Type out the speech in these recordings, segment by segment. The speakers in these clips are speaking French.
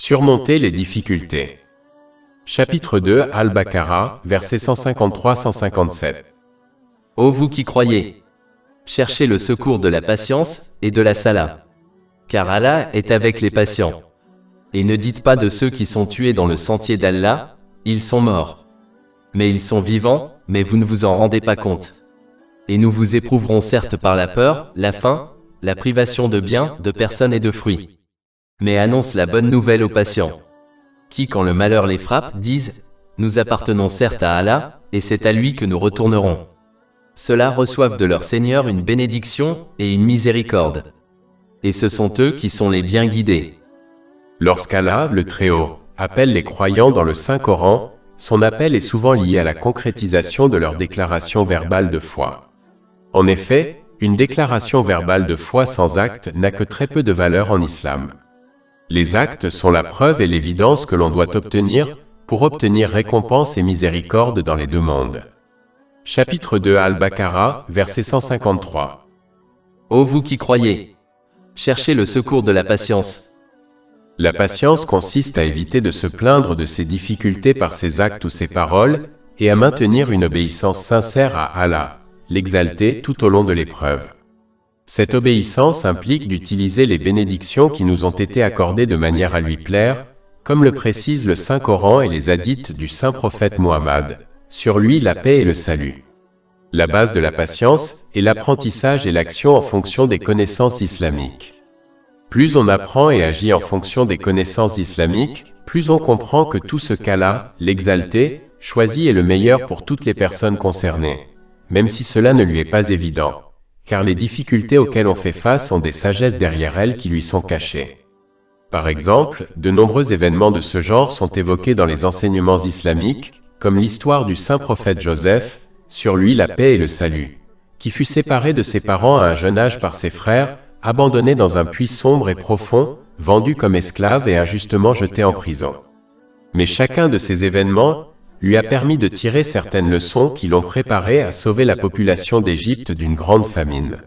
Surmonter les difficultés. Chapitre 2 Al-Baqarah, versets 153-157. Ô vous qui croyez! Cherchez le secours de la patience et de la salat. Car Allah est avec les patients. Et ne dites pas de ceux qui sont tués dans le sentier d'Allah, ils sont morts. Mais ils sont vivants, mais vous ne vous en rendez pas compte. Et nous vous éprouverons certes par la peur, la faim, la privation de biens, de personnes et de fruits. Mais annonce la bonne nouvelle aux patients. Qui, quand le malheur les frappe, disent « Nous appartenons certes à Allah, et c'est à lui que nous retournerons. » Ceux-là reçoivent de leur Seigneur une bénédiction et une miséricorde. Et ce sont eux qui sont les bien guidés. Lorsqu'Allah, le Très-Haut, appelle les croyants dans le Saint-Coran, son appel est souvent lié à la concrétisation de leur déclaration verbale de foi. En effet, une déclaration verbale de foi sans acte n'a que très peu de valeur en islam. Les actes sont la preuve et l'évidence que l'on doit obtenir pour obtenir récompense et miséricorde dans les deux mondes. Chapitre 2 Al-Baqarah, verset 153. Ô vous qui croyez! Cherchez le secours de la patience. La patience consiste à éviter de se plaindre de ses difficultés par ses actes ou ses paroles, et à maintenir une obéissance sincère à Allah, l'exalté tout au long de l'épreuve. Cette obéissance implique d'utiliser les bénédictions qui nous ont été accordées de manière à lui plaire, comme le précisent le Saint-Coran et les hadiths du Saint-Prophète Muhammad, sur lui la paix et le salut. La base de la patience est l'apprentissage et l'action en fonction des connaissances islamiques. Plus on apprend et agit en fonction des connaissances islamiques, plus on comprend que tout ce qu'Allah, l'exalté, choisit est le meilleur pour toutes les personnes concernées, même si cela ne lui est pas évident, car les difficultés auxquelles on fait face ont des sagesses derrière elles qui lui sont cachées. Par exemple, de nombreux événements de ce genre sont évoqués dans les enseignements islamiques, comme l'histoire du saint prophète Joseph, sur lui la paix et le salut, qui fut séparé de ses parents à un jeune âge par ses frères, abandonné dans un puits sombre et profond, vendu comme esclave et injustement jeté en prison. Mais chacun de ces événements lui a permis de tirer certaines leçons qui l'ont préparé à sauver la population d'Égypte d'une grande famine.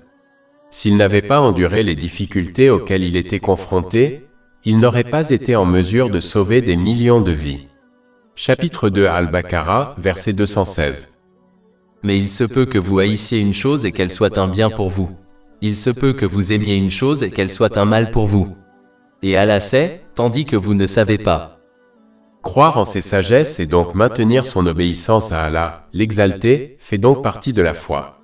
S'il n'avait pas enduré les difficultés auxquelles il était confronté, il n'aurait pas été en mesure de sauver des millions de vies. Chapitre 2 Al-Baqarah, verset 216. Mais il se peut que vous haïssiez une chose et qu'elle soit un bien pour vous. Il se peut que vous aimiez une chose et qu'elle soit un mal pour vous. Et Allah sait, tandis que vous ne savez pas. Croire en ses sagesses et donc maintenir son obéissance à Allah, l'exalté, fait donc partie de la foi.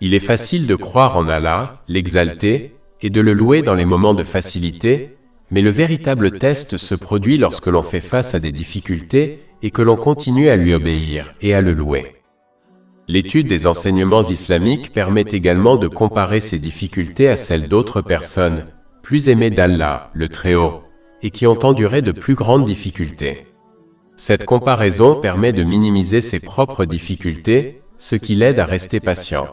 Il est facile de croire en Allah, l'exalté, et de le louer dans les moments de facilité, mais le véritable test se produit lorsque l'on fait face à des difficultés et que l'on continue à lui obéir et à le louer. L'étude des enseignements islamiques permet également de comparer ces difficultés à celles d'autres personnes, plus aimées d'Allah, le Très-Haut, et qui ont enduré de plus grandes difficultés. Cette comparaison permet de minimiser ses propres difficultés, ce qui l'aide à rester patient.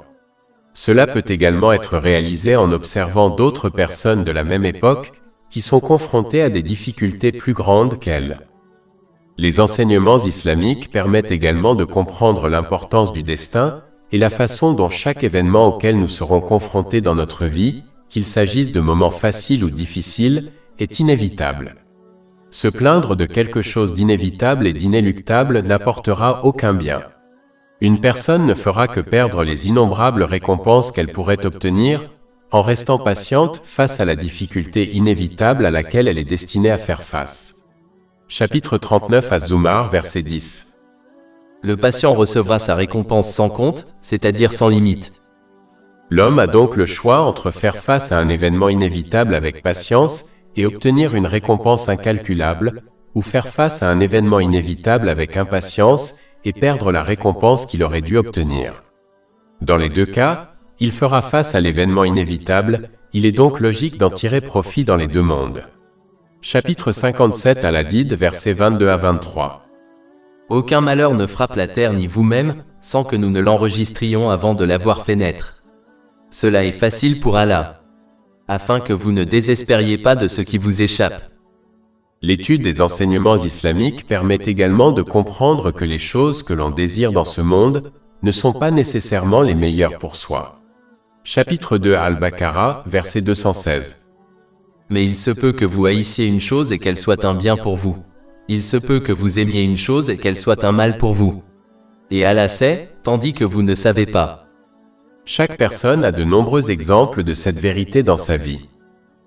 Cela peut également être réalisé en observant d'autres personnes de la même époque qui sont confrontées à des difficultés plus grandes qu'elles. Les enseignements islamiques permettent également de comprendre l'importance du destin et la façon dont chaque événement auquel nous serons confrontés dans notre vie, qu'il s'agisse de moments faciles ou difficiles, est inévitable. Se plaindre de quelque chose d'inévitable et d'inéluctable n'apportera aucun bien. Une personne ne fera que perdre les innombrables récompenses qu'elle pourrait obtenir en restant patiente face à la difficulté inévitable à laquelle elle est destinée à faire face. Chapitre 39 Az-Zumar, verset 10. Le patient recevra sa récompense sans compte, c'est-à-dire sans limite. L'homme a donc le choix entre faire face à un événement inévitable avec patience et obtenir une récompense incalculable, ou faire face à un événement inévitable avec impatience et perdre la récompense qu'il aurait dû obtenir. Dans les deux cas, il fera face à l'événement inévitable, il est donc logique d'en tirer profit dans les deux mondes. Chapitre 57 Al-Hadid, versets 22 à 23. Aucun malheur ne frappe la terre ni vous-même, sans que nous ne l'enregistrions avant de l'avoir fait naître. Cela est facile pour Allah, afin que vous ne désespériez pas de ce qui vous échappe. L'étude des enseignements islamiques permet également de comprendre que les choses que l'on désire dans ce monde ne sont pas nécessairement les meilleures pour soi. Chapitre 2 Al-Baqarah, verset 216. Mais il se peut que vous haïssiez une chose et qu'elle soit un bien pour vous. Il se peut que vous aimiez une chose et qu'elle soit un mal pour vous. Et Allah sait, tandis que vous ne savez pas. Chaque personne a de nombreux exemples de cette vérité dans sa vie.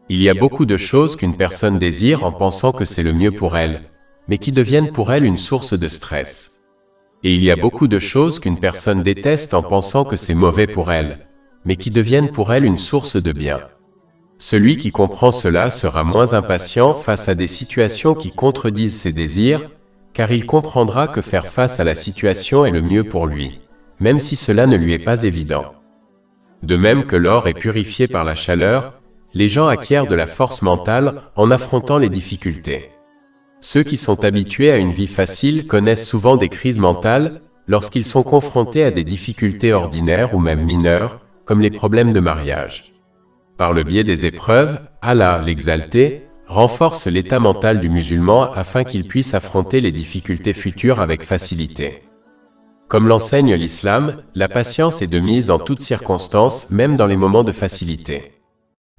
Il y a beaucoup de choses qu'une personne désire en pensant que c'est le mieux pour elle, mais qui deviennent pour elle une source de stress. Et il y a beaucoup de choses qu'une personne déteste en pensant que c'est mauvais pour elle, mais qui deviennent pour elle une source de bien. Celui qui comprend cela sera moins impatient face à des situations qui contredisent ses désirs, car il comprendra que faire face à la situation est le mieux pour lui, même si cela ne lui est pas évident. De même que l'or est purifié par la chaleur, les gens acquièrent de la force mentale en affrontant les difficultés. Ceux qui sont habitués à une vie facile connaissent souvent des crises mentales lorsqu'ils sont confrontés à des difficultés ordinaires ou même mineures, comme les problèmes de mariage. Par le biais des épreuves, Allah, l'Exalté, renforce l'état mental du musulman afin qu'il puisse affronter les difficultés futures avec facilité. Comme l'enseigne l'islam, la patience est de mise en toutes circonstances, même dans les moments de facilité.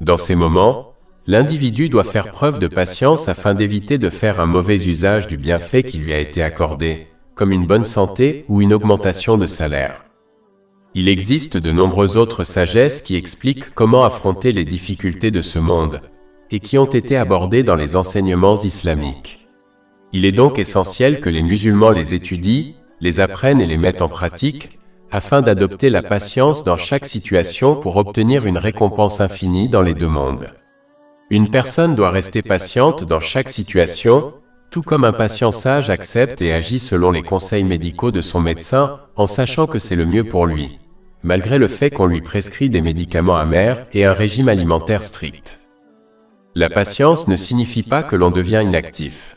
Dans ces moments, l'individu doit faire preuve de patience afin d'éviter de faire un mauvais usage du bienfait qui lui a été accordé, comme une bonne santé ou une augmentation de salaire. Il existe de nombreuses autres sagesses qui expliquent comment affronter les difficultés de ce monde, et qui ont été abordées dans les enseignements islamiques. Il est donc essentiel que les musulmans les étudient, les apprennent et les mettent en pratique, afin d'adopter la patience dans chaque situation pour obtenir une récompense infinie dans les deux mondes. Une personne doit rester patiente dans chaque situation, tout comme un patient sage accepte et agit selon les conseils médicaux de son médecin en sachant que c'est le mieux pour lui, malgré le fait qu'on lui prescrit des médicaments amers et un régime alimentaire strict. La patience ne signifie pas que l'on devient inactif.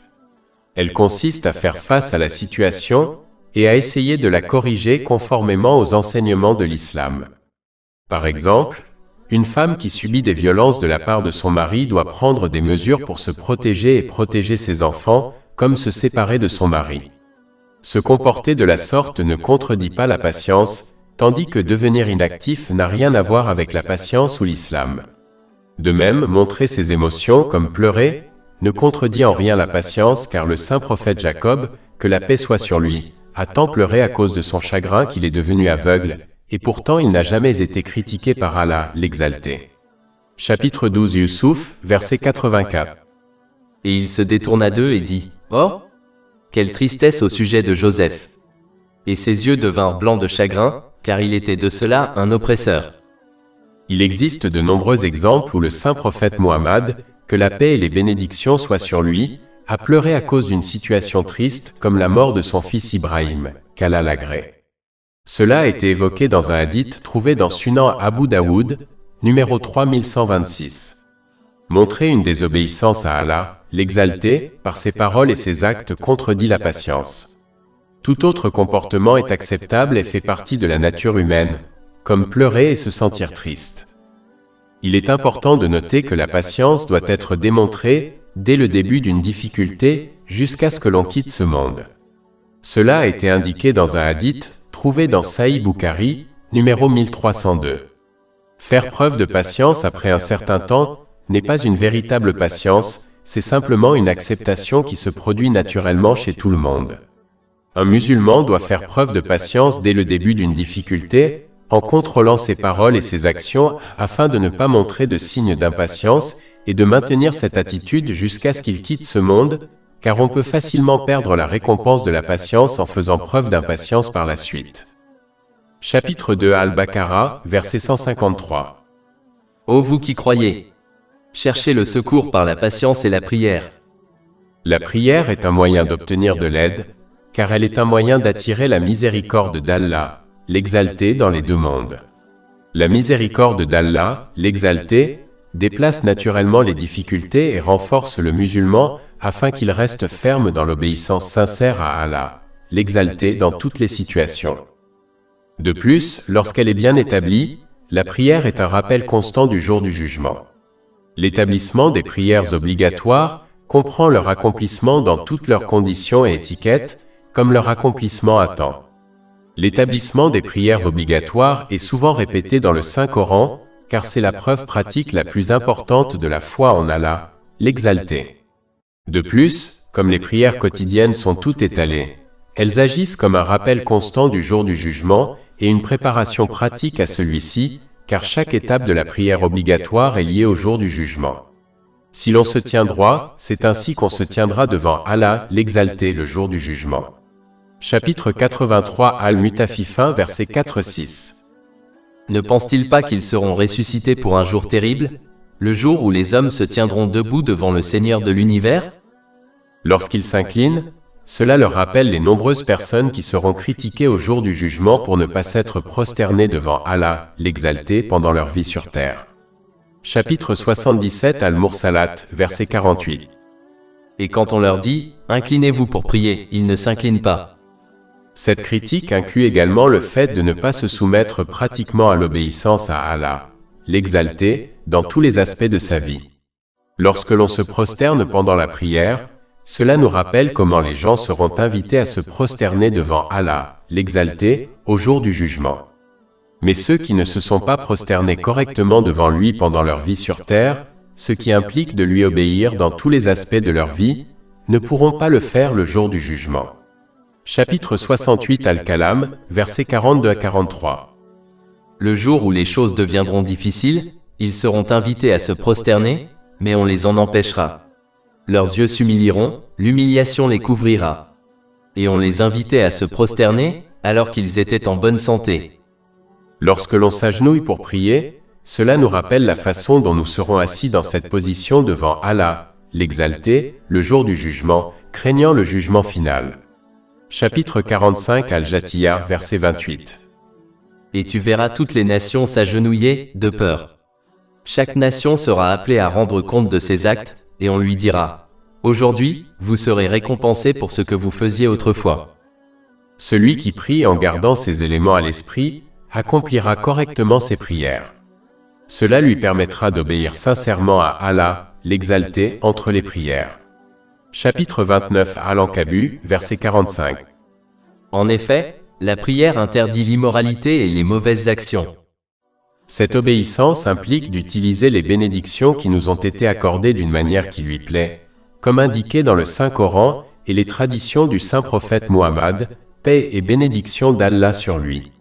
Elle consiste à faire face à la situation et à essayer de la corriger conformément aux enseignements de l'islam. Par exemple, une femme qui subit des violences de la part de son mari doit prendre des mesures pour se protéger et protéger ses enfants, comme se séparer de son mari. Se comporter de la sorte ne contredit pas la patience, tandis que devenir inactif n'a rien à voir avec la patience ou l'islam. De même, montrer ses émotions, comme pleurer, ne contredit en rien la patience car le saint prophète Jacob, que la paix soit sur lui, a tant pleuré à cause de son chagrin qu'il est devenu aveugle, et pourtant il n'a jamais été critiqué par Allah, l'Exalté. Chapitre 12 Yusuf, verset 84. Et il se détourna d'eux et dit, « Oh, quelle tristesse au sujet de Joseph !» Et ses yeux devinrent blancs de chagrin, car il était de cela un oppresseur. Il existe de nombreux exemples où le saint prophète Muhammad, que la paix et les bénédictions soient sur lui, a pleuré à cause d'une situation triste comme la mort de son fils Ibrahim, qu'Allah l'agrée. Cela a été évoqué dans un hadith trouvé dans Sunan Abu Daoud, numéro 3126. Montrer une désobéissance à Allah, l'Exalté, par ses paroles et ses actes contredit la patience. Tout autre comportement est acceptable et fait partie de la nature humaine, comme pleurer et se sentir triste. Il est important de noter que la patience doit être démontrée dès le début d'une difficulté jusqu'à ce que l'on quitte ce monde. Cela a été indiqué dans un hadith trouvé dans Sahih Bukhari, numéro 1302. Faire preuve de patience après un certain temps n'est pas une véritable patience, c'est simplement une acceptation qui se produit naturellement chez tout le monde. Un musulman doit faire preuve de patience dès le début d'une difficulté, en contrôlant ses paroles et ses actions afin de ne pas montrer de signes d'impatience et de maintenir cette attitude jusqu'à ce qu'il quitte ce monde, car on peut facilement perdre la récompense de la patience en faisant preuve d'impatience par la suite. Chapitre 2 Al-Baqarah, verset 153. Ô vous qui croyez! Cherchez le secours par la patience et la prière. La prière est un moyen d'obtenir de l'aide, car elle est un moyen d'attirer la miséricorde d'Allah, l'Exalté dans les deux mondes. La miséricorde d'Allah, l'Exalté, déplace naturellement les difficultés et renforce le musulman afin qu'il reste ferme dans l'obéissance sincère à Allah, l'Exalté dans toutes les situations. De plus, lorsqu'elle est bien établie, la prière est un rappel constant du jour du jugement. L'établissement des prières obligatoires comprend leur accomplissement dans toutes leurs conditions et étiquettes, comme leur accomplissement à temps. L'établissement des prières obligatoires est souvent répété dans le Saint-Coran, car c'est la preuve pratique la plus importante de la foi en Allah, l'Exalté. De plus, comme les prières quotidiennes sont toutes étalées, elles agissent comme un rappel constant du jour du jugement et une préparation pratique à celui-ci, car chaque étape de la prière obligatoire est liée au jour du jugement. Si l'on se tient droit, c'est ainsi qu'on se tiendra devant Allah, l'Exalté, le jour du jugement. Chapitre 83 Al-Mutaffifin, versets 4-6. Ne pense-t-il pas qu'ils seront ressuscités pour un jour terrible, le jour où les hommes se tiendront debout devant le Seigneur de l'univers? Lorsqu'ils s'inclinent, cela leur rappelle les nombreuses personnes qui seront critiquées au jour du jugement pour ne pas s'être prosternées devant Allah, l'Exalté, pendant leur vie sur terre. Chapitre 77 Al-Mursalat, verset 48. Et quand on leur dit « Inclinez-vous pour prier », ils ne s'inclinent pas. Cette critique inclut également le fait de ne pas se soumettre pratiquement à l'obéissance à Allah, l'Exalté, dans tous les aspects de sa vie. Lorsque l'on se prosterne pendant la prière, cela nous rappelle comment les gens seront invités à se prosterner devant Allah, l'Exalté, au jour du jugement. Mais ceux qui ne se sont pas prosternés correctement devant lui pendant leur vie sur terre, ce qui implique de lui obéir dans tous les aspects de leur vie, ne pourront pas le faire le jour du jugement. Chapitre 68 Al-Kalam, versets 42 à 43. Le jour où les choses deviendront difficiles, ils seront invités à se prosterner, mais on les en empêchera. Leurs yeux s'humilieront, l'humiliation les couvrira. Et on les invitait à se prosterner, alors qu'ils étaient en bonne santé. Lorsque l'on s'agenouille pour prier, cela nous rappelle la façon dont nous serons assis dans cette position devant Allah, l'Exalté, le jour du jugement, craignant le jugement final. Chapitre 45 Al-Jatiyah, verset 28. Et tu verras toutes les nations s'agenouiller, de peur. Chaque nation sera appelée à rendre compte de ses actes, et on lui dira, « Aujourd'hui, vous serez récompensés pour ce que vous faisiez autrefois. » Celui qui prie en gardant ces éléments à l'esprit, accomplira correctement ses prières. Cela lui permettra d'obéir sincèrement à Allah, l'Exalté, entre les prières. Chapitre 29 Al-Ankabut, verset 45. En effet, la prière interdit l'immoralité et les mauvaises actions. Cette obéissance implique d'utiliser les bénédictions qui nous ont été accordées d'une manière qui lui plaît, comme indiqué dans le Saint-Coran et les traditions du saint prophète Muhammad, paix et bénédiction d'Allah sur lui.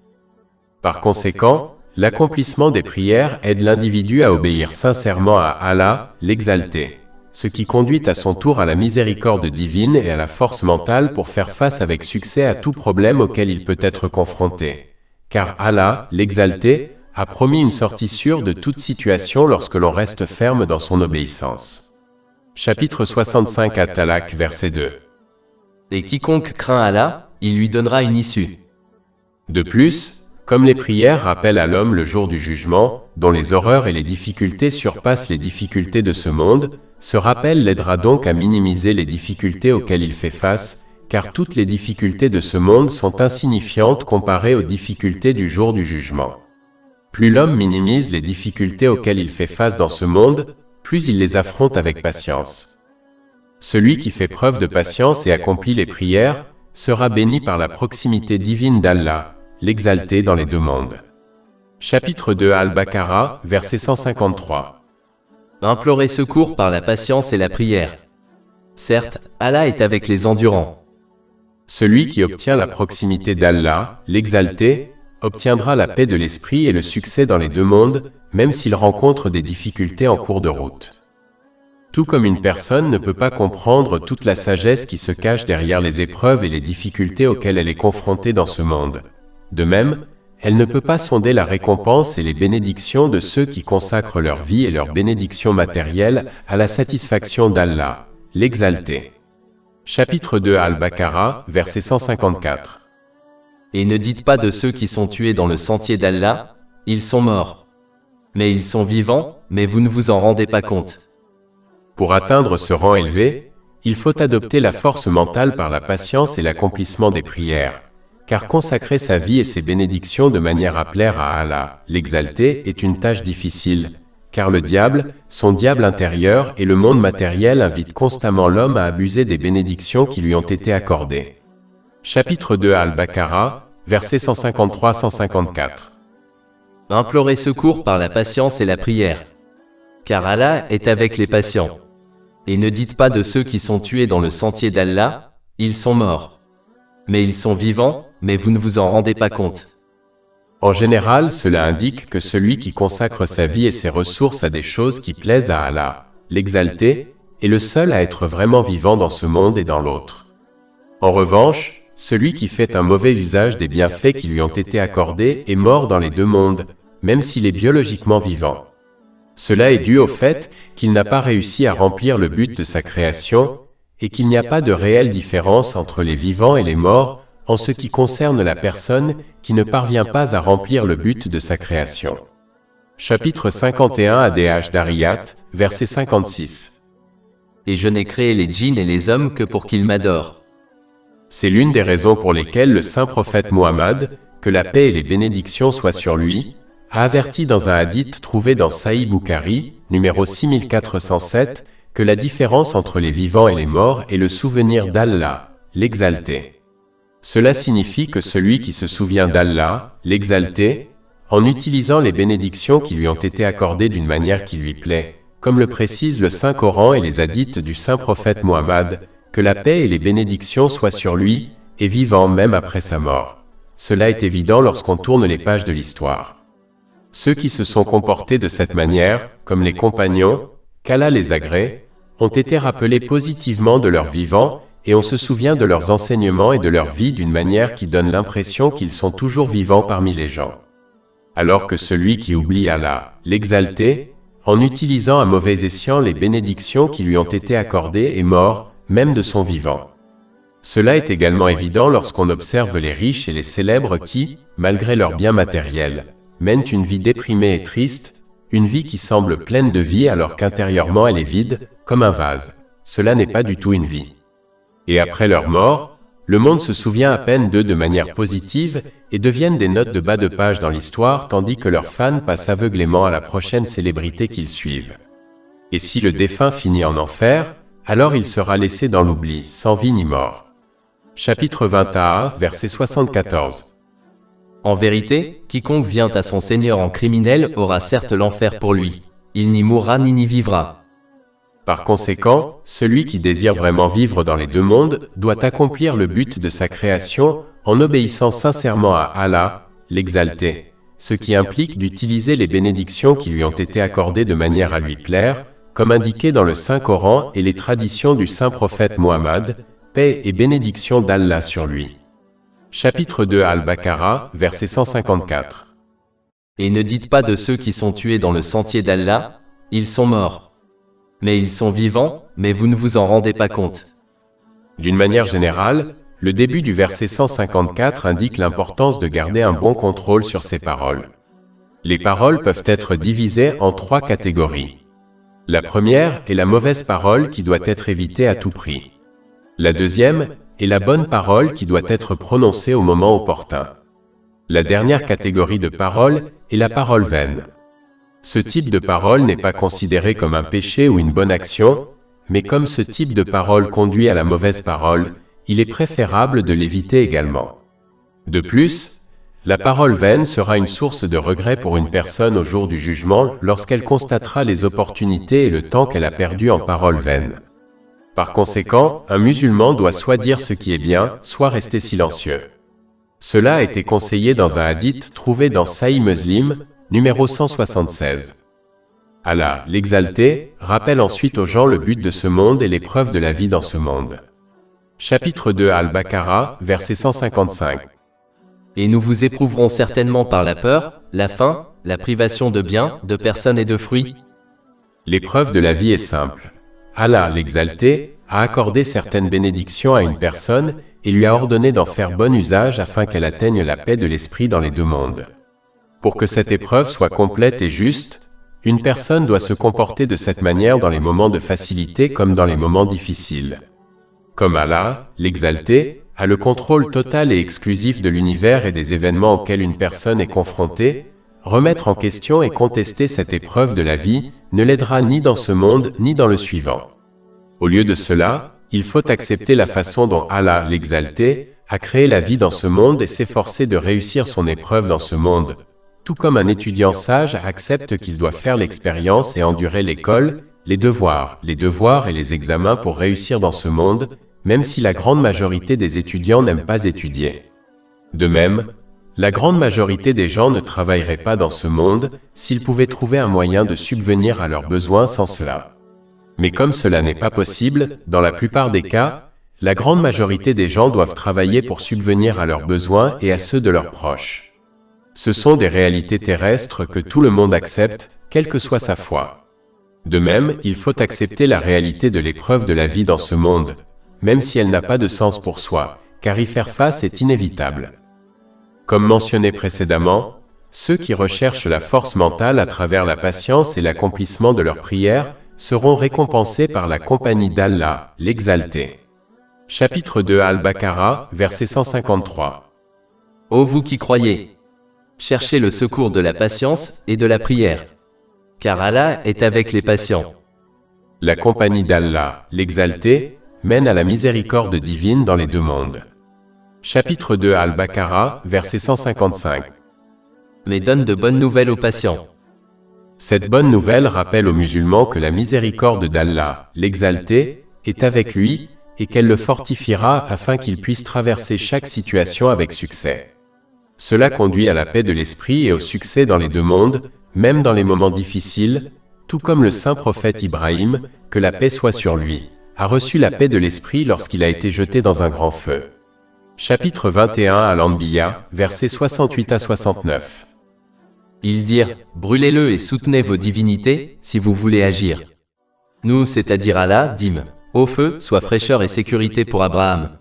Par conséquent, l'accomplissement des prières aide l'individu à obéir sincèrement à Allah, l'Exalté, ce qui conduit à son tour à la miséricorde divine et à la force mentale pour faire face avec succès à tout problème auquel il peut être confronté. Car Allah, l'Exalté, a promis une sortie sûre de toute situation lorsque l'on reste ferme dans son obéissance. Chapitre 65 At-Talaq, verset 2. Et quiconque craint Allah, il lui donnera une issue. De plus, comme les prières rappellent à l'homme le jour du jugement, dont les horreurs et les difficultés surpassent les difficultés de ce monde, ce rappel l'aidera donc à minimiser les difficultés auxquelles il fait face, car toutes les difficultés de ce monde sont insignifiantes comparées aux difficultés du jour du jugement. Plus l'homme minimise les difficultés auxquelles il fait face dans ce monde, plus il les affronte avec patience. Celui qui fait preuve de patience et accomplit les prières, sera béni par la proximité divine d'Allah, l'Exalté dans les deux mondes. Chapitre 2 Al-Baqarah, verset 153. Implorer secours par la patience et la prière. Certes, Allah est avec les endurants. Celui qui obtient la proximité d'Allah, l'Exalté, obtiendra la paix de l'esprit et le succès dans les deux mondes, même s'il rencontre des difficultés en cours de route. Tout comme une personne ne peut pas comprendre toute la sagesse qui se cache derrière les épreuves et les difficultés auxquelles elle est confrontée dans ce monde. De même, elle ne peut pas sonder la récompense et les bénédictions de ceux qui consacrent leur vie et leurs bénédictions matérielles à la satisfaction d'Allah, l'Exalté. Chapitre 2 Al-Baqarah, verset 154. Et ne dites pas de ceux qui sont tués dans le sentier d'Allah, ils sont morts. Mais ils sont vivants, mais vous ne vous en rendez pas compte. Pour atteindre ce rang élevé, il faut adopter la force mentale par la patience et l'accomplissement des prières. Car consacrer sa vie et ses bénédictions de manière à plaire à Allah, l'Exalté, est une tâche difficile, car le diable, son diable intérieur et le monde matériel invitent constamment l'homme à abuser des bénédictions qui lui ont été accordées. Chapitre 2 Al-Baqarah, versets 153-154. Implorez secours par la patience et la prière. Car Allah est avec les patients. Et ne dites pas de ceux qui sont tués dans le sentier d'Allah, ils sont morts. Mais ils sont vivants, mais vous ne vous en rendez pas compte. En général, cela indique que celui qui consacre sa vie et ses ressources à des choses qui plaisent à Allah, l'Exalté, est le seul à être vraiment vivant dans ce monde et dans l'autre. En revanche, celui qui fait un mauvais usage des bienfaits qui lui ont été accordés est mort dans les deux mondes, même s'il est biologiquement vivant. Cela est dû au fait qu'il n'a pas réussi à remplir le but de sa création et qu'il n'y a pas de réelle différence entre les vivants et les morts en ce qui concerne la personne qui ne parvient pas à remplir le but de sa création. Chapitre 51 ADH Dariyat, verset 56. Et je n'ai créé les djinns et les hommes que pour qu'ils m'adorent. C'est l'une des raisons pour lesquelles le saint prophète Muhammad, que la paix et les bénédictions soient sur lui, a averti dans un hadith trouvé dans Sahih Bukhari, numéro 6407, que la différence entre les vivants et les morts est le souvenir d'Allah, l'Exalté. Cela signifie que celui qui se souvient d'Allah, l'Exalté, en utilisant les bénédictions qui lui ont été accordées d'une manière qui lui plaît, comme le précise le Saint-Coran et les hadiths du saint prophète Muhammad, que la paix et les bénédictions soient sur lui, et vivant même après sa mort. Cela est évident lorsqu'on tourne les pages de l'histoire. Ceux qui se sont comportés de cette manière, comme les compagnons, qu'Allah les agrée, ont été rappelés positivement de leur vivant, et on se souvient de leurs enseignements et de leur vie d'une manière qui donne l'impression qu'ils sont toujours vivants parmi les gens. Alors que celui qui oublie Allah, l'Exalté, en utilisant à mauvais escient les bénédictions qui lui ont été accordées est mort, même de son vivant. Cela est également évident lorsqu'on observe les riches et les célèbres qui, malgré leurs biens matériels, mènent une vie déprimée et triste, une vie qui semble pleine de vie alors qu'intérieurement elle est vide, comme un vase. Cela n'est pas du tout une vie. Et après leur mort, le monde se souvient à peine d'eux de manière positive et deviennent des notes de bas de page dans l'histoire tandis que leurs fans passent aveuglément à la prochaine célébrité qu'ils suivent. Et si le défunt finit en enfer, alors il sera laissé dans l'oubli, sans vie ni mort. Chapitre 21, verset 74. En vérité, quiconque vient à son Seigneur en criminel aura certes l'enfer pour lui. Il n'y mourra ni n'y vivra. Par conséquent, celui qui désire vraiment vivre dans les deux mondes doit accomplir le but de sa création en obéissant sincèrement à Allah, l'Exalté, ce qui implique d'utiliser les bénédictions qui lui ont été accordées de manière à lui plaire, comme indiqué dans le Saint-Coran et les traditions du saint prophète Muhammad, paix et bénédiction d'Allah sur lui. Chapitre 2 Al-Baqarah, verset 154. Et ne dites pas de ceux qui sont tués dans le sentier d'Allah, ils sont morts. Mais ils sont vivants, mais vous ne vous en rendez pas compte. D'une manière générale, le début du verset 154 indique l'importance de garder un bon contrôle sur ses paroles. Les paroles peuvent être divisées en 3 catégories. La première est la mauvaise parole qui doit être évitée à tout prix. La deuxième est la bonne parole qui doit être prononcée au moment opportun. La dernière catégorie de paroles est la parole vaine. Ce type de parole n'est pas considéré comme un péché ou une bonne action, mais comme ce type de parole conduit à la mauvaise parole, il est préférable de l'éviter également. De plus, la parole vaine sera une source de regret pour une personne au jour du jugement lorsqu'elle constatera les opportunités et le temps qu'elle a perdu en paroles vaines. Par conséquent, un musulman doit soit dire ce qui est bien, soit rester silencieux. Cela a été conseillé dans un hadith trouvé dans Sahih Muslim, numéro 176. Allah, l'Exalté, rappelle ensuite aux gens le but de ce monde et l'épreuve de la vie dans ce monde. Chapitre 2 Al-Baqarah, verset 155. Et nous vous éprouverons certainement par la peur, la faim, la privation de biens, de personnes et de fruits. L'épreuve de la vie est simple. Allah, l'Exalté, a accordé certaines bénédictions à une personne et lui a ordonné d'en faire bon usage afin qu'elle atteigne la paix de l'esprit dans les deux mondes. Pour que cette épreuve soit complète et juste, une personne doit se comporter de cette manière dans les moments de facilité comme dans les moments difficiles. Comme Allah, l'Exalté, a le contrôle total et exclusif de l'univers et des événements auxquels une personne est confrontée, remettre en question et contester cette épreuve de la vie ne l'aidera ni dans ce monde ni dans le suivant. Au lieu de cela, il faut accepter la façon dont Allah, l'Exalté, a créé la vie dans ce monde et s'efforcer de réussir son épreuve dans ce monde, Tout comme un étudiant sage accepte qu'il doit faire l'expérience et endurer l'école, les devoirs et les examens pour réussir dans ce monde, même si la grande majorité des étudiants n'aiment pas étudier. De même, la grande majorité des gens ne travailleraient pas dans ce monde s'ils pouvaient trouver un moyen de subvenir à leurs besoins sans cela. Mais comme cela n'est pas possible, dans la plupart des cas, la grande majorité des gens doivent travailler pour subvenir à leurs besoins et à ceux de leurs proches. Ce sont des réalités terrestres que tout le monde accepte, quelle que soit sa foi. De même, il faut accepter la réalité de l'épreuve de la vie dans ce monde, même si elle n'a pas de sens pour soi, car y faire face est inévitable. Comme mentionné précédemment, ceux qui recherchent la force mentale à travers la patience et l'accomplissement de leurs prières seront récompensés par la compagnie d'Allah, l'Exalté. Chapitre 2 Al-Baqarah, verset 153. Ô vous qui croyez! Cherchez le secours de la patience et de la prière. Car Allah est avec les patients. La compagnie d'Allah, l'Exalté, mène à la miséricorde divine dans les deux mondes. Chapitre 2 Al-Baqarah, verset 155. Mais donne de bonnes nouvelles aux patients. Cette bonne nouvelle rappelle aux musulmans que la miséricorde d'Allah, l'Exalté, est avec lui, et qu'elle le fortifiera afin qu'il puisse traverser chaque situation avec succès. Cela conduit à la paix de l'esprit et au succès dans les deux mondes, même dans les moments difficiles, tout comme le saint prophète Ibrahim, que la paix soit sur lui, a reçu la paix de l'esprit lorsqu'il a été jeté dans un grand feu. Chapitre 21 Al-Anbiya, versets 68 à 69. Ils dirent, brûlez-le et soutenez vos divinités, si vous voulez agir. Nous, c'est-à-dire Allah, dîmes, ô feu, sois fraîcheur et sécurité pour Abraham.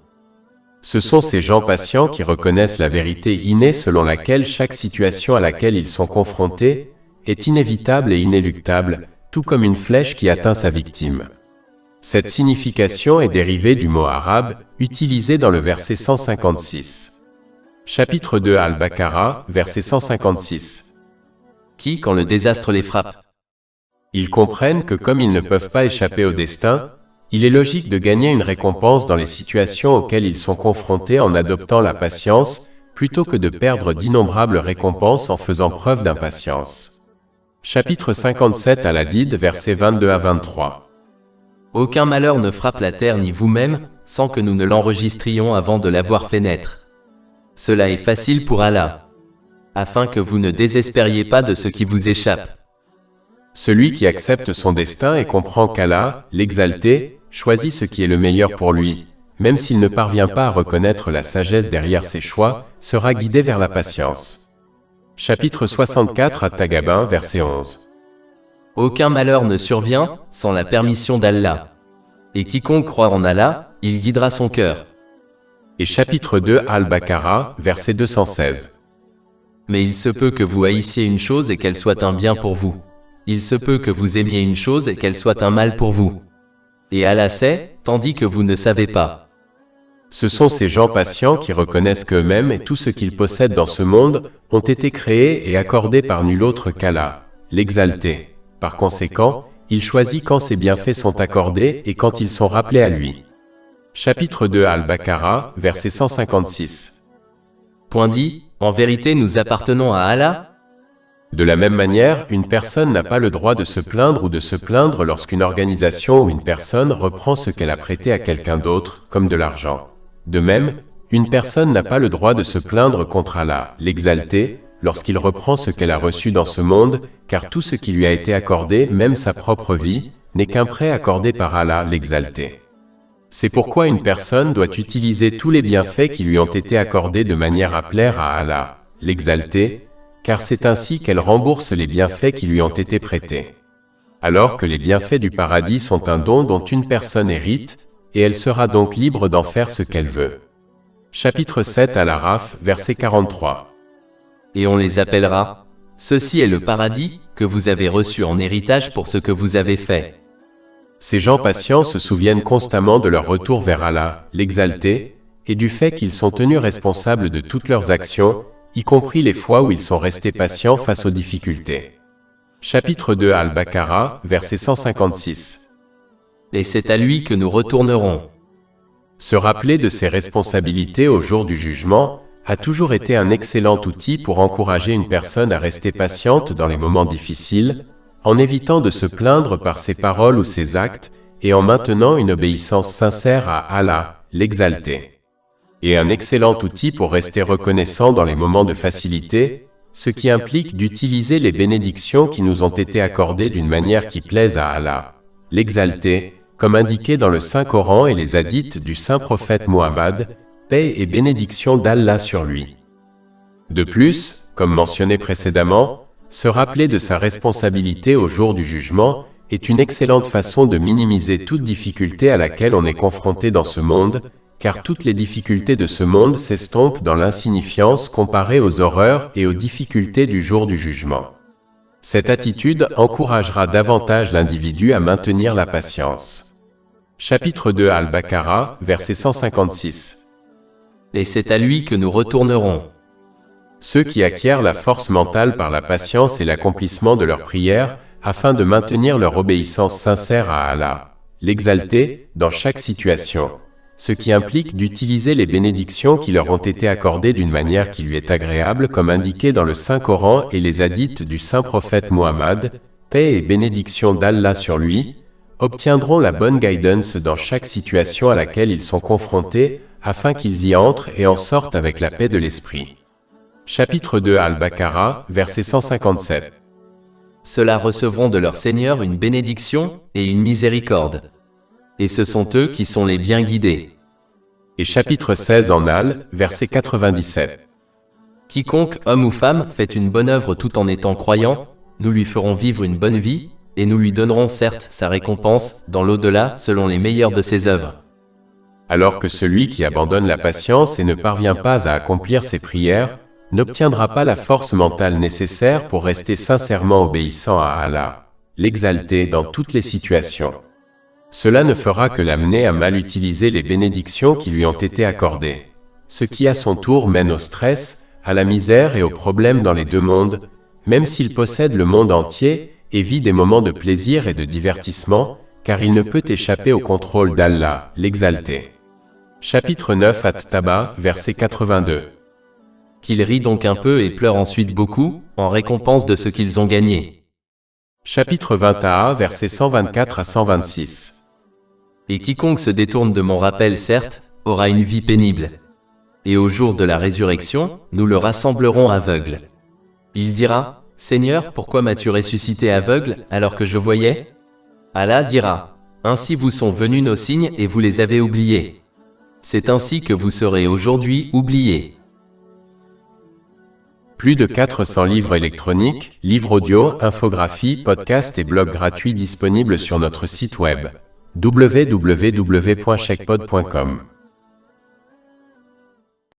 Ce sont ces gens patients qui reconnaissent la vérité innée selon laquelle chaque situation à laquelle ils sont confrontés est inévitable et inéluctable, tout comme une flèche qui atteint sa victime. Cette signification est dérivée du mot arabe utilisé dans le verset 156. Chapitre 2 Al-Baqarah, verset 156. Qui, quand le désastre les frappe, ils comprennent que comme ils ne peuvent pas échapper au destin, il est logique de gagner une récompense dans les situations auxquelles ils sont confrontés en adoptant la patience, plutôt que de perdre d'innombrables récompenses en faisant preuve d'impatience. Chapitre 57 Al-Hadid, versets 22 à 23. Aucun malheur ne frappe la terre ni vous-même, sans que nous ne l'enregistrions avant de l'avoir fait naître. Cela est facile pour Allah, afin que vous ne désespériez pas de ce qui vous échappe. Celui qui accepte son destin et comprend qu'Allah, l'Exalté, choisit ce qui est le meilleur pour lui, même s'il ne parvient pas à reconnaître la sagesse derrière ses choix, sera guidé vers la patience. Chapitre 64 At-Tagabun, verset 11. Aucun malheur ne survient sans la permission d'Allah. Et quiconque croit en Allah, il guidera son cœur. Et chapitre 2 Al-Baqarah, verset 216. Mais il se peut que vous haïssiez une chose et qu'elle soit un bien pour vous. Il se peut que vous aimiez une chose et qu'elle soit un mal pour vous. Et Allah sait, tandis que vous ne savez pas. Ce sont ces gens patients qui reconnaissent qu'eux-mêmes et tout ce qu'ils possèdent dans ce monde ont été créés et accordés par nul autre qu'Allah, l'Exalté. Par conséquent, il choisit quand ses bienfaits sont accordés et quand ils sont rappelés à lui. Chapitre 2 Al-Baqarah, verset 156. Point dit, en vérité nous appartenons à Allah. De la même manière, une personne n'a pas le droit de se plaindre ou de se plaindre lorsqu'une organisation ou une personne reprend ce qu'elle a prêté à quelqu'un d'autre, comme de l'argent. De même, une personne n'a pas le droit de se plaindre contre Allah, l'Exalté, lorsqu'il reprend ce qu'elle a reçu dans ce monde, car tout ce qui lui a été accordé, même sa propre vie, n'est qu'un prêt accordé par Allah, l'Exalté. C'est pourquoi une personne doit utiliser tous les bienfaits qui lui ont été accordés de manière à plaire à Allah, l'Exalté, car c'est ainsi qu'elle rembourse les bienfaits qui lui ont été prêtés. Alors que les bienfaits du paradis sont un don dont une personne hérite, et elle sera donc libre d'en faire ce qu'elle veut. Chapitre 7 Al-Araf, verset 43. Et on les appellera, ceci est le paradis, que vous avez reçu en héritage pour ce que vous avez fait. Ces gens patients se souviennent constamment de leur retour vers Allah, l'Exalté, et du fait qu'ils sont tenus responsables de toutes leurs actions, y compris les fois où ils sont restés patients face aux difficultés. Chapitre 2 Al-Baqarah, verset 156. Et c'est à lui que nous retournerons. Se rappeler de ses responsabilités au jour du jugement, a toujours été un excellent outil pour encourager une personne à rester patiente dans les moments difficiles, en évitant de se plaindre par ses paroles ou ses actes, et en maintenant une obéissance sincère à Allah, l'Exalté. Et un excellent outil pour rester reconnaissant dans les moments de facilité, ce qui implique d'utiliser les bénédictions qui nous ont été accordées d'une manière qui plaise à Allah, l'Exalté, comme indiqué dans le Saint-Coran et les hadiths du Saint-Prophète Muhammad, paix et bénédiction d'Allah sur lui. De plus, comme mentionné précédemment, se rappeler de sa responsabilité au jour du jugement est une excellente façon de minimiser toute difficulté à laquelle on est confronté dans ce monde, car toutes les difficultés de ce monde s'estompent dans l'insignifiance comparée aux horreurs et aux difficultés du jour du jugement. Cette attitude encouragera davantage l'individu à maintenir la patience. Chapitre 2 Al-Baqarah, verset 156. Et c'est à lui que nous retournerons. Ceux qui acquièrent la force mentale par la patience et l'accomplissement de leurs prières, afin de maintenir leur obéissance sincère à Allah, l'Exalté, dans chaque situation, ce qui implique d'utiliser les bénédictions qui leur ont été accordées d'une manière qui lui est agréable comme indiqué dans le Saint-Coran et les hadiths du Saint-Prophète Muhammad, paix et bénédiction d'Allah sur lui, obtiendront la bonne guidance dans chaque situation à laquelle ils sont confrontés, afin qu'ils y entrent et en sortent avec la paix de l'esprit. Chapitre 2 Al-Baqarah, verset 157. Ceux-là recevront de leur Seigneur une bénédiction et une miséricorde. Et ce sont eux qui sont les bien guidés. Et chapitre 16 en Al, verset 97. Quiconque, homme ou femme, fait une bonne œuvre tout en étant croyant, nous lui ferons vivre une bonne vie, et nous lui donnerons certes sa récompense dans l'au-delà selon les meilleures de ses œuvres. Alors que celui qui abandonne la patience et ne parvient pas à accomplir ses prières, n'obtiendra pas la force mentale nécessaire pour rester sincèrement obéissant à Allah, l'Exalté dans toutes les situations. Cela ne fera que l'amener à mal utiliser les bénédictions qui lui ont été accordées, ce qui à son tour mène au stress, à la misère et aux problèmes dans les deux mondes, même s'il possède le monde entier et vit des moments de plaisir et de divertissement, car il ne peut échapper au contrôle d'Allah, l'Exalté. Chapitre 9 At-Taba, verset 82. Qu'ils rient donc un peu et pleurent ensuite beaucoup, en récompense de ce qu'ils ont gagné. Chapitre 20a, versets 124 à 126. Et quiconque se détourne de mon rappel, certes, aura une vie pénible. Et au jour de la résurrection, nous le rassemblerons aveugle. Il dira, Seigneur, pourquoi m'as-tu ressuscité aveugle alors que je voyais? Allah dira, ainsi vous sont venus nos signes et vous les avez oubliés. C'est ainsi que vous serez aujourd'hui oubliés. Plus de 400 livres électroniques, livres audio, infographies, podcasts et blogs gratuits disponibles sur notre site web www.chekpod.com.